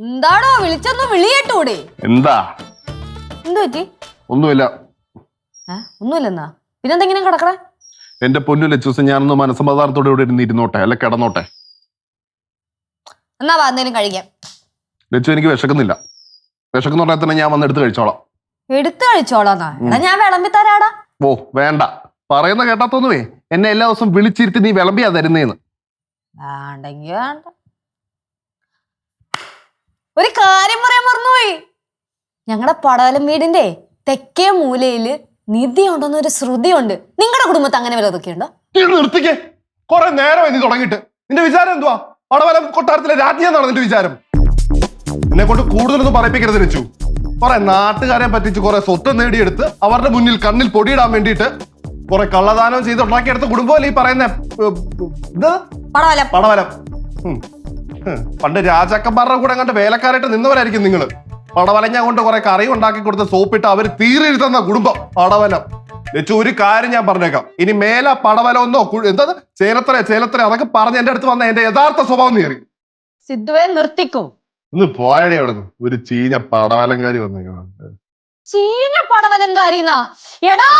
എന്താടോ വിളിച്ചൊന്ന് വിളിയേട്ടൂടെ? എന്താ? എന്തു പറ്റി? ഒന്നുമില്ല. ഒന്നുമില്ലെന്നാ പിന്നെന്തെങ്കിലും കിടക്കണേ? എന്റെ പൊന്നു ലച്ചൂസ്, ഞാനൊന്ന് മനസ്സമാധാനത്തോടെ ഇവിടെ ഇരുന്നോട്ടെ, അല്ല കിടന്നോട്ടെ. എന്നാ എന്തേലും കഴിക്കാം. ലച്ചു, എനിക്ക് വിശക്കുന്നില്ല. വിശക്കുന്ന പറഞ്ഞാൽ തന്നെ ഞാൻ വന്നെടുത്ത് കഴിച്ചോളാം. എടുത്ത് കഴിച്ചോളാന്നാ? ഞാൻ വിളമ്പി തരാടാ. ഓ വേണ്ട, പറയുന്ന കേട്ടാത്തോന്നുവേ എന്നെ എല്ലാ ദിവസവും വിളിച്ചിരുത്തി നീ വിളമ്പിയാ തരുന്നേന്ന്. വേണ്ടെങ്കി വേണ്ട. ഒരു കാര്യം പറയാൻ മറന്നുപോയി. ഞങ്ങളുടെ പടവലം വീടിന്റെ തെക്കേ മൂലയില് നിധി ഉണ്ടെന്നൊരു ശ്രുതിയുണ്ട്. നിങ്ങളുടെ കുടുംബത്ത് അങ്ങനെ വല്ലതൊക്കെ ഉണ്ടോ? നിർത്തിക്കേ, കുറെ നേരം നീ തുടങ്ങിയിട്ട്. നിന്റെ വിചാരം എന്തുവാ? പടവലം കൊട്ടാരത്തിലെ രാജ്ഞിയെന്നാണ് നിന്റെ വിചാരം? എന്നെ കൊണ്ട് കൂടുതലൊന്നും പറയിപ്പിക്കരുത് വെച്ചു. കുറെ നാട്ടുകാരെ പറ്റിച്ച് കുറെ സ്വത്ത് നേടിയെടുത്ത് അവരുടെ മുന്നിൽ കണ്ണിൽ പൊടിയിടാൻ വേണ്ടിയിട്ട് കുറെ കള്ളദാനം ചെയ്ത് ഉണ്ടാക്കിയെടുത്ത കുടുംബമല്ലേ ഈ പറയുന്ന പടവലം. പണ്ട് രാജാക്കന്മാരുടെ കൂടെ കണ്ട് വേലക്കാരായിട്ട് നിന്നവരായിരിക്കും നിങ്ങള്. പടവലഞ്ഞ കൊണ്ട് കുറെ കറി ഉണ്ടാക്കി കൊടുത്ത് സോപ്പിട്ട് അവര് തീരെഴുതുന്ന കുടുംബം പടവലം. ലച്ചു, ഒരു കാര്യം ഞാൻ പറഞ്ഞേക്കാം, ഇനി മേല പടവലമൊന്നോ എന്താ ചേലത്ര അതൊക്കെ പറഞ്ഞ് എന്റെ അടുത്ത് വന്ന എന്റെ യഥാർത്ഥ സ്വഭാവം നീറി. സിദ്ധുവെ നിർത്തിക്കും. ഒന്ന് പോയടേ അവിടെ നിന്ന്. ഒരു ചീഞ്ഞ പടവലങ്കാരി വന്നേക്കണം. ചീഞ്ഞ പടവലങ്കാരി എടാ.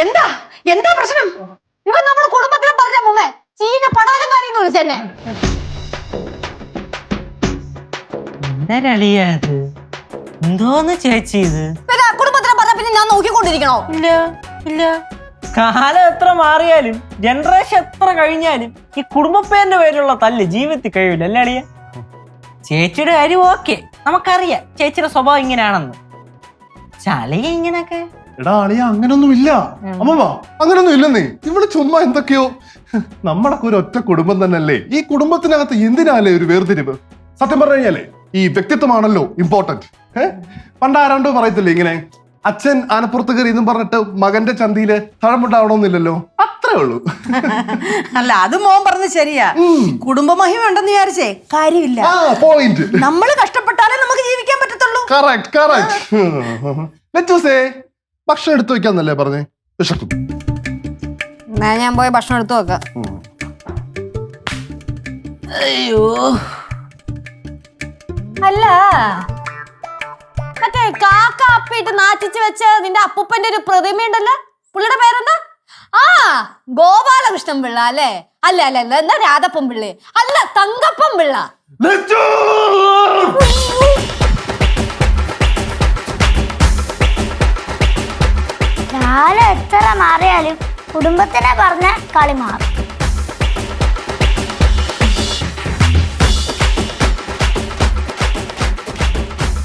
എന്താ എന്താ പ്രശ്നം? ഇവൻ നമ്മുടെ കുടുംബത്തിനെ പറഞ്ഞ മുമ്പേ ചീന പടവലങ്കാരി എന്ന് വിളിച്ചെന്നെ. എന്തോന്ന് ചേച്ചി ഇത്? കുടുംബത്തിനെ പറഞ്ഞ പിന്നെ ഞാൻ നോക്കിക്കൊണ്ടിരിക്കണോ? ഇല്ല ഇല്ല, കാലം എത്ര മാറിയാലും ജനറേഷൻ എത്ര കഴിഞ്ഞാലും ഈ കുടുംബപ്പേന്റെ പേരുള്ള തല്ല് ജീവിതത്തിൽ കഴിയില്ല അല്ലേ അളിയ? ചേച്ചിയുടെ കാര്യം ഓക്കെ, നമുക്കറിയാം ചേച്ചിയുടെ സ്വഭാവം ഇങ്ങനെയാണെന്ന്. ചളിയ ഇങ്ങനൊക്കെ. എടാ അളിയ, അങ്ങനൊന്നും ഇല്ല. അമ്മമ്മ, അങ്ങനൊന്നും ഇല്ലെന്നേ. ഇവിടെ ചുമ്മാ എന്തൊക്കെയോ. നമ്മളൊക്കെ ഒരു ഒറ്റ കുടുംബം തന്നെയല്ലേ. ഈ കുടുംബത്തിനകത്ത് എന്തിനാലേ ഒരു വേർതിരിവ്? സത്യം പറഞ്ഞു കഴിഞ്ഞാലേ ഈ വ്യക്തിത്വമാണല്ലോ ഇമ്പോർട്ടന്റ്. പണ്ട് ആരാണ്ടോ പറയത്തില്ലേ ഇങ്ങനെ, അച്ഛൻ ആനപ്പുറത്ത് കയറി എന്നും പറഞ്ഞിട്ട് മകന്റെ ചന്തിയില് തഴമുണ്ടാവണമെന്നില്ലല്ലോ. അത്രേ ഉള്ളൂ. അല്ല, അത് മോൻ പറഞ്ഞത് ശരിയാ. കുടുംബമഹിമ ഉണ്ടെന്ന് വിചാരിച്ചേ കാര്യമില്ല. പോയിന്റ്. നമ്മള് കഷ്ടപ്പെട്ടാലേ നമുക്ക് ജീവിക്കാൻ പറ്റത്തുള്ളൂ. ഭക്ഷണം എടുത്തു വെക്കാന്നല്ലേ പറഞ്ഞേ? വിശക്കും. ഞാൻ പോയി ഭക്ഷണം എടുത്തു വെക്കാം. അയ്യോ, അല്ല മറ്റേ കാക്ക അപ്പിട്ട് നാറ്റിച്ച് വെച്ച നിന്റെ അപ്പൂപ്പന്റെ ഒരു പ്രതിമയുണ്ടല്ലോ, പുള്ളിയുടെ പേരെന്താ? ഗോപാലകൃഷ്ണൻ പിള്ള അല്ലേ? അല്ല അല്ല അല്ല, എന്താ രാധപ്പൻ പിള്ളേ? അല്ല, തങ്കപ്പൻ പിള്ള. കാലം എത്ര മാറിയാലും കുടുംബത്തിനെ പറഞ്ഞ കളി മാറും.